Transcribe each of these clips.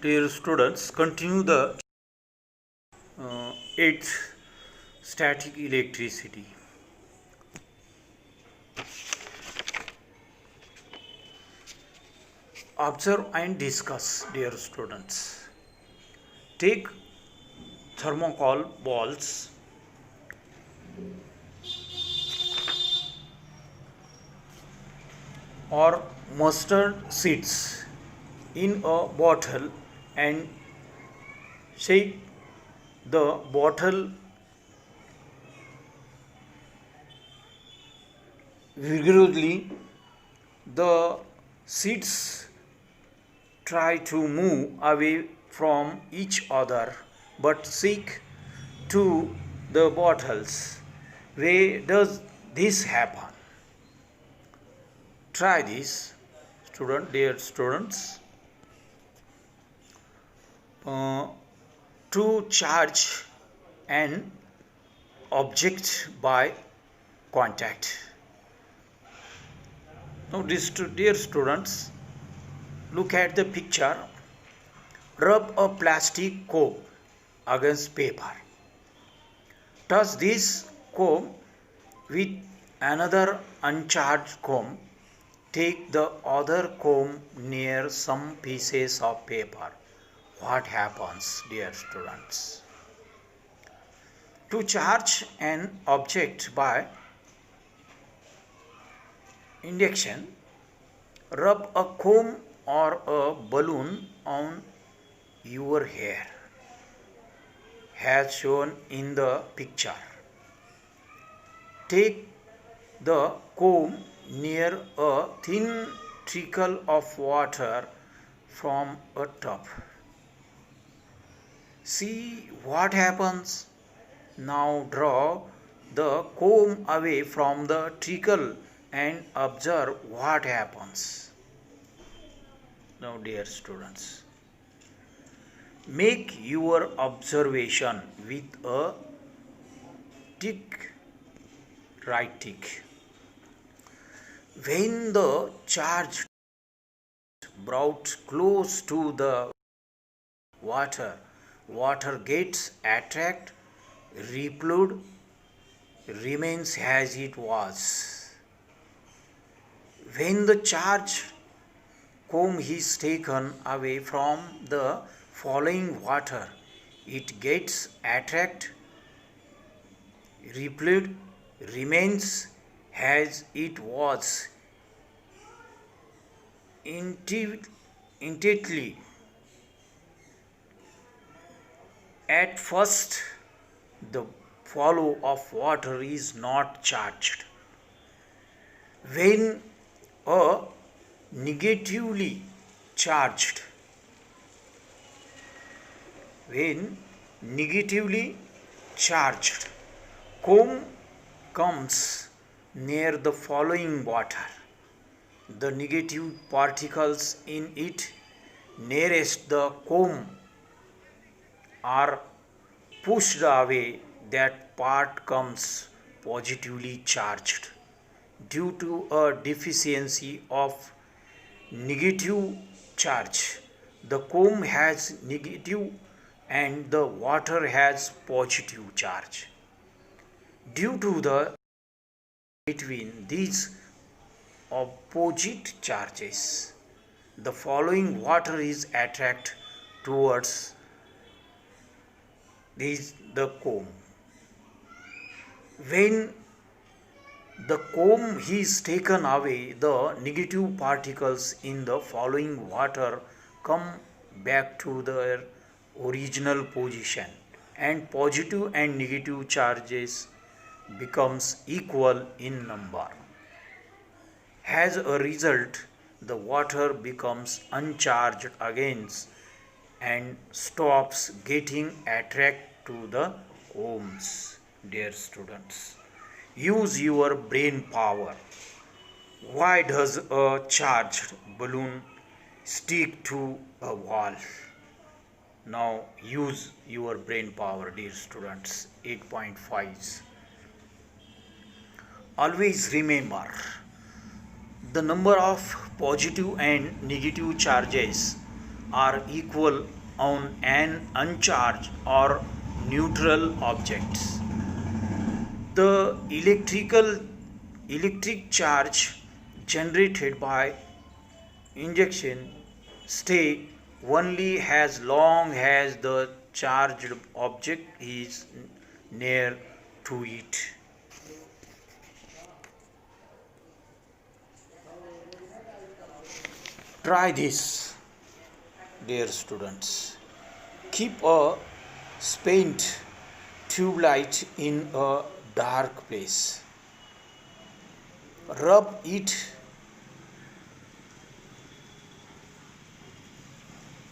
Dear students, continue the 8th static electricity. Observe and discuss, dear students. Take thermocol balls or mustard seeds in a bottle and shake the bottle vigorously. The seeds try to move away from each other but stick to the bottles. Why does this happen? Try this, dear students. To charge an object by contact. Now, dear students, look at the picture. Rub a plastic comb against paper. Touch this comb with another uncharged comb. Take the other comb near some pieces of paper. What happens, dear students? To charge an object by induction, rub a comb or a balloon on your hair, as shown in the picture. Take the comb near a thin trickle of water from a tub. See what happens. Now draw the comb away from the trickle and observe what happens. Now, dear students, make your observation with a tick, right tick. When the charge brought close to the water gets attracted, repelled, remains as it was. When the charge comb is taken away from the following water, it gets attracted, repelled, remains as it was. Intently. At first, the flow of water is not charged. When a negatively charged comb comes near the following water, the negative particles in it nearest the comb are pushed away. That part comes positively charged. Due to a deficiency of negative charge, the comb has negative and the water has positive charge. Due to the between these opposite charges, the following water is attracted towards the comb. When the comb is taken away, the negative particles in the following water come back to their original position, and positive and negative charges becomes equal in number. As a result, the water becomes uncharged again and stops getting attracted to the combs. Dear students, use your brain power. Why does a charged balloon stick to a wall? Now use your brain power, dear students. 8.5. Always remember, the number of positive and negative charges are equal on an uncharged or neutral objects. The electric charge generated by injection stay only as long as the charged object is near to it. Try this, dear students. Keep a spent tube light in a dark place. Rub it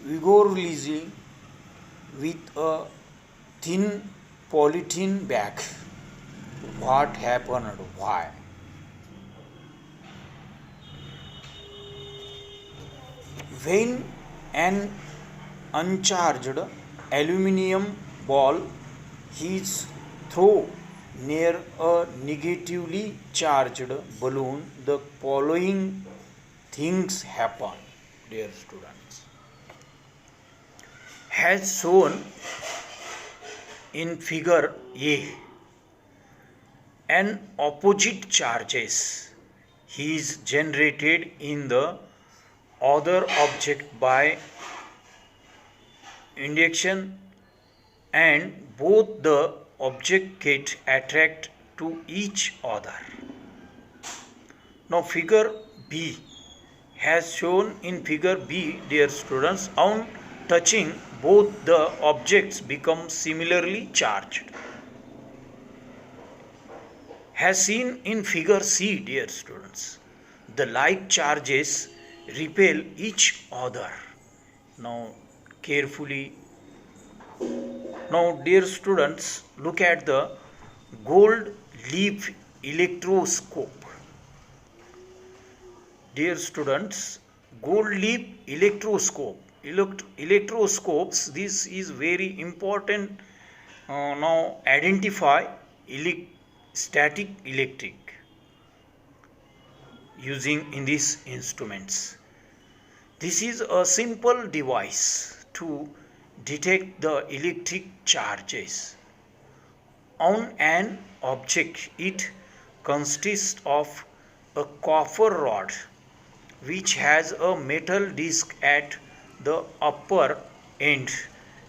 vigorously with a thin polythene bag. What happened? Why? When an uncharged aluminum ball is thrown near a negatively charged balloon, the following things happen, dear students. As shown in figure A, an opposite charges is generated in the other object by induction, and both the object get attract to each other. Now figure B, as shown in figure B, dear students, on touching both the objects become similarly charged. As seen in figure C, dear students, the like charges repel each other. Now carefully. Now dear students, look at the gold leaf electroscope. Dear students, gold leaf electroscopes, this is very important. Now identify static electric using in these instruments. This is a simple device to detect the electric charges on an object. It consists of a copper rod which has a metal disc at the upper end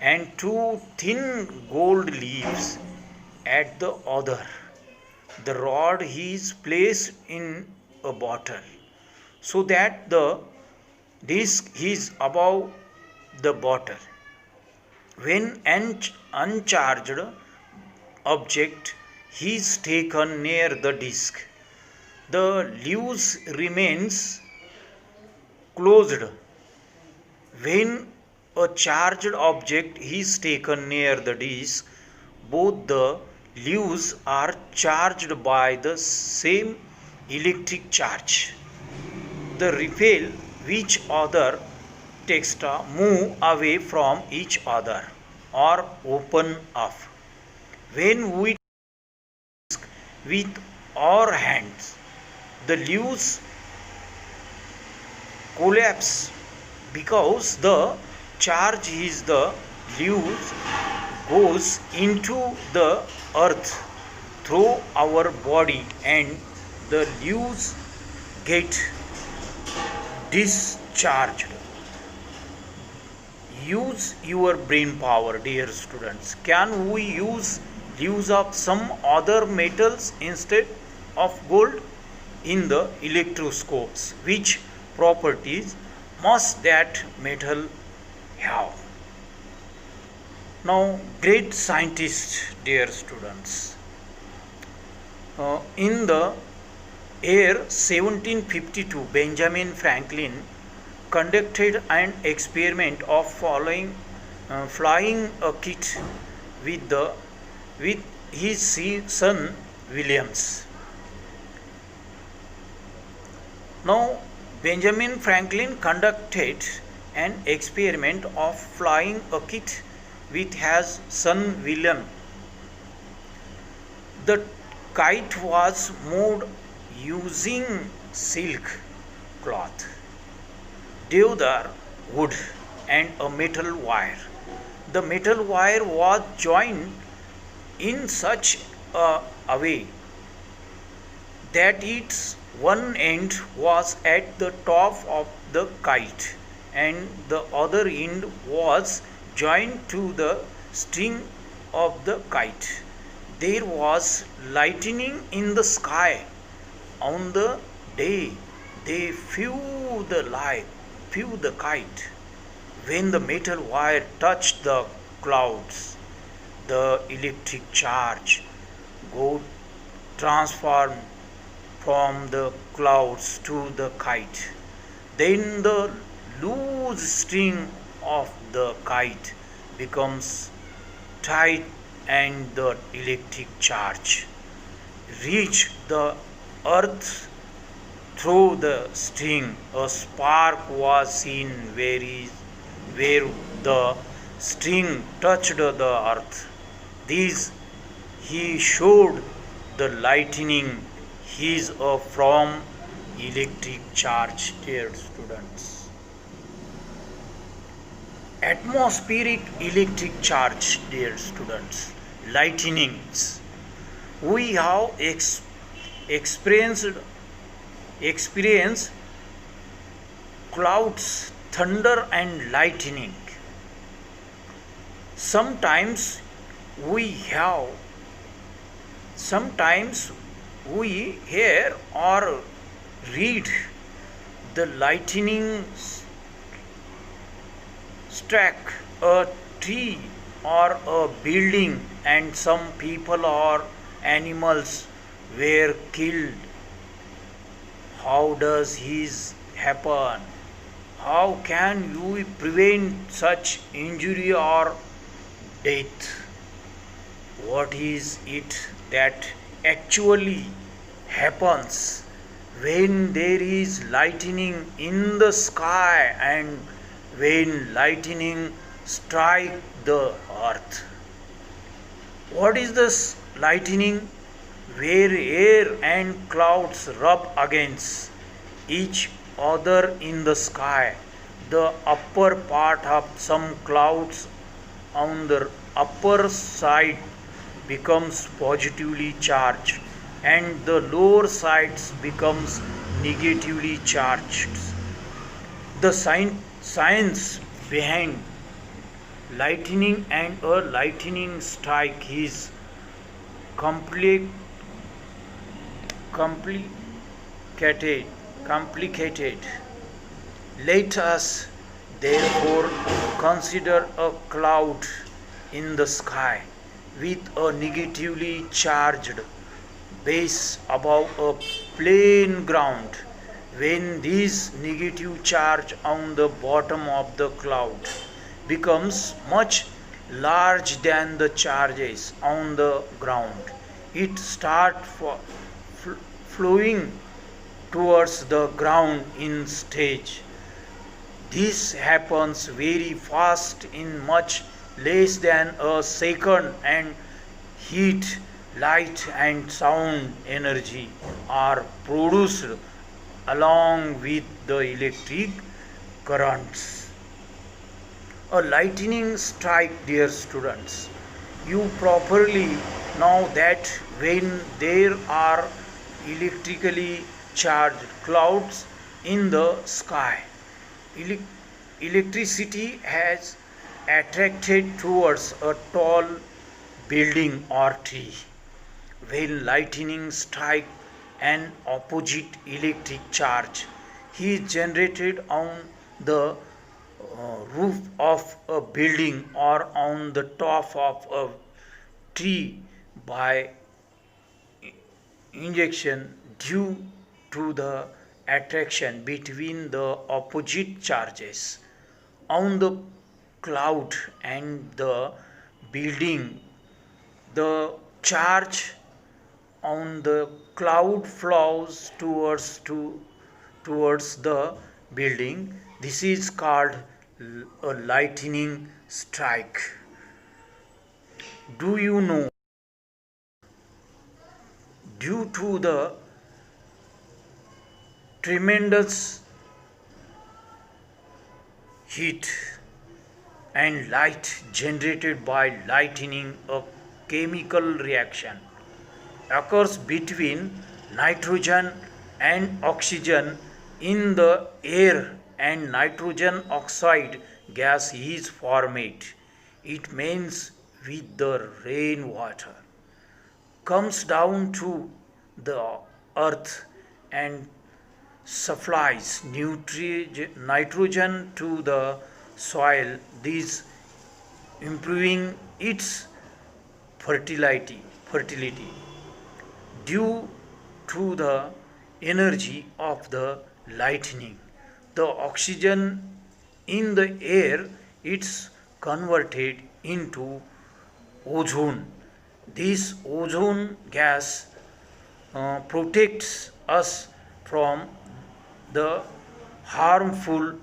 and two thin gold leaves at the other. The rod is placed in a bottle so that the disc is above the bottle. When an uncharged object is taken near the disc, the leaves remains closed. When a charged object is taken near the disc, both the leaves are charged by the same electric charge. The repel each other texta move away from each other or open up. When we with our hands, the leaves collapse because the charge is the leaves goes into the earth through our body and the leaves get discharged. Use your brain power, dear students. Can we use leaves of some other metals instead of gold in the electroscopes? Which properties must that metal have? Now, great scientists, dear students, in the year 1752, Benjamin Franklin conducted an experiment of flying a kite with his son Williams. Now, Benjamin Franklin conducted an experiment of flying a kite with his son William. The kite was made using silk cloth, deodar wood, and a metal wire. The metal wire was joined in such a way that its one end was at the top of the kite and the other end was joined to the string of the kite. There was lightning in the sky on the day they flew the kite. When the metal wire touched the clouds, the electric charge got transformed from the clouds to the kite. Then the loose string of the kite becomes tight and the electric charge reached the earth through the string. A spark was seen where the string touched the earth. This he showed the lightning is from electric charge, dear students. Atmospheric electric charge, dear students. Lightnings. We have experienced clouds, thunder, and lightning. Sometimes we have, sometimes we hear or read the lightning struck a tree or a building, and some people or animals were killed. How does this happen? How can you prevent such injury or death? What is it that actually happens when there is lightning in the sky and when lightning strike the earth? What is this lightning? Where air and clouds rub against each other in the sky, the upper part of some clouds on the upper side becomes positively charged and the lower sides becomes negatively charged. The science behind lightning and a lightning strike is complicated. complicated. Let us therefore consider a cloud in the sky with a negatively charged base above a plain ground. When this negative charge on the bottom of the cloud becomes much larger than the charges on the ground, it starts flowing towards the ground in stage. This happens very fast in much less than a second, and heat, light, and sound energy are produced along with the electric currents. A lightning strike, dear students. You properly know that when there are electrically charged clouds in the sky, electricity has attracted towards a tall building or tree. When lightning strikes an opposite electric charge, is generated on the roof of a building or on the top of a tree by injection due to the attraction between the opposite charges on the cloud and the building. The charge on the cloud flows towards the building. This is called a lightning strike. Do you know, due to the tremendous heat and light generated by lightning, a chemical reaction occurs between nitrogen and oxygen in the air, and nitrogen oxide gas is formed. It means with the rainwater comes down to the earth and supplies nitrogen to the soil, this improving its fertility due to the energy of the lightning. The oxygen in the air it's converted into ozone. This ozone gas protects us from the harmful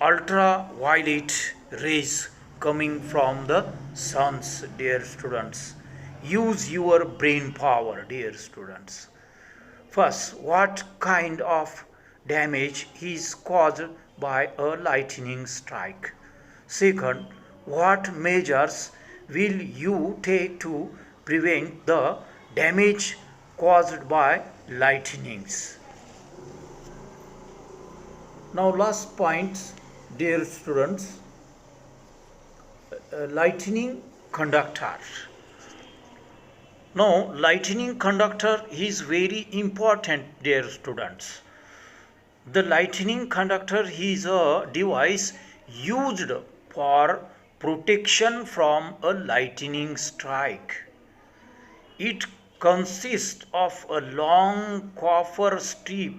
ultraviolet rays coming from the suns. Dear students, use your brain power. Dear students, first, what kind of damage is caused by a lightning strike? Second, what measures will you take to prevent the damage caused by lightnings? Now, last point, dear students, lightning conductor. Now, lightning conductor is very important, dear students. The lightning conductor is a device used for protection from a lightning strike. It consists of a long copper strip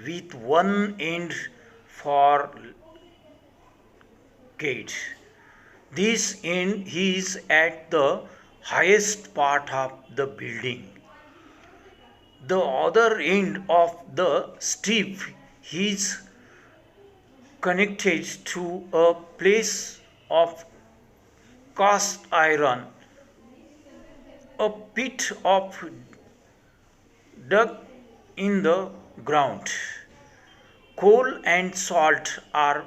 with one end for gate. This end is at the highest part of the building. The other end of the strip is connected to a place of cast iron, a pit of dug in the ground. Coal and salt are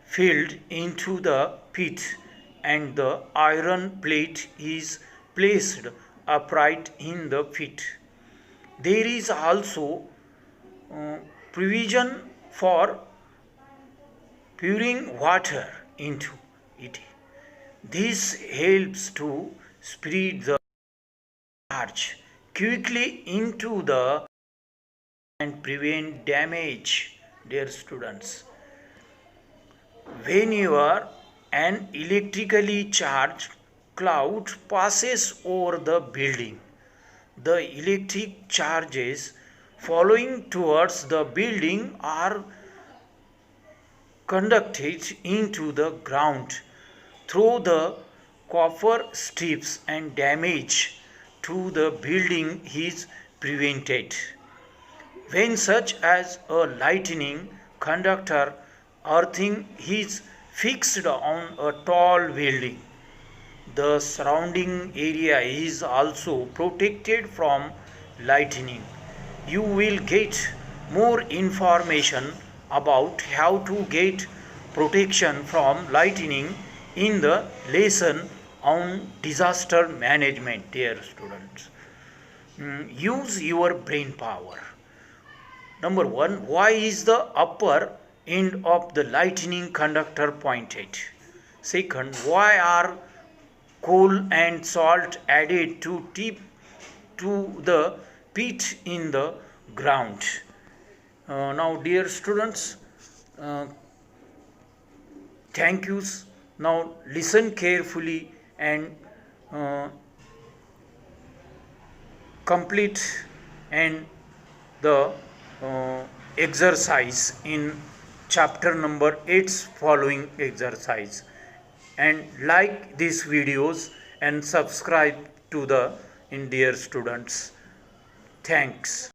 filled into the pit, and the iron plate is placed upright in the pit. There is also provision for pouring water into it. This helps to spread the charge quickly into the and prevent damage. Dear students, whenever an electrically charged cloud passes over the building, the electric charges following towards the building are conducted into the ground through the copper strips, and damage to the building is prevented. When such as a lightning conductor earthing is fixed on a tall building, the surrounding area is also protected from lightning. You will get more information about how to get protection from lightning in the lesson on disaster management. Dear students, use your brain power. Number one, why is the upper end of the lightning conductor pointed? Second, why are coal and salt added to tip to the pit in the ground? Now, dear students, thank you. Now, listen carefully and complete and the exercise in chapter number 8's following exercise, and like these videos and subscribe to the dear students. Thanks.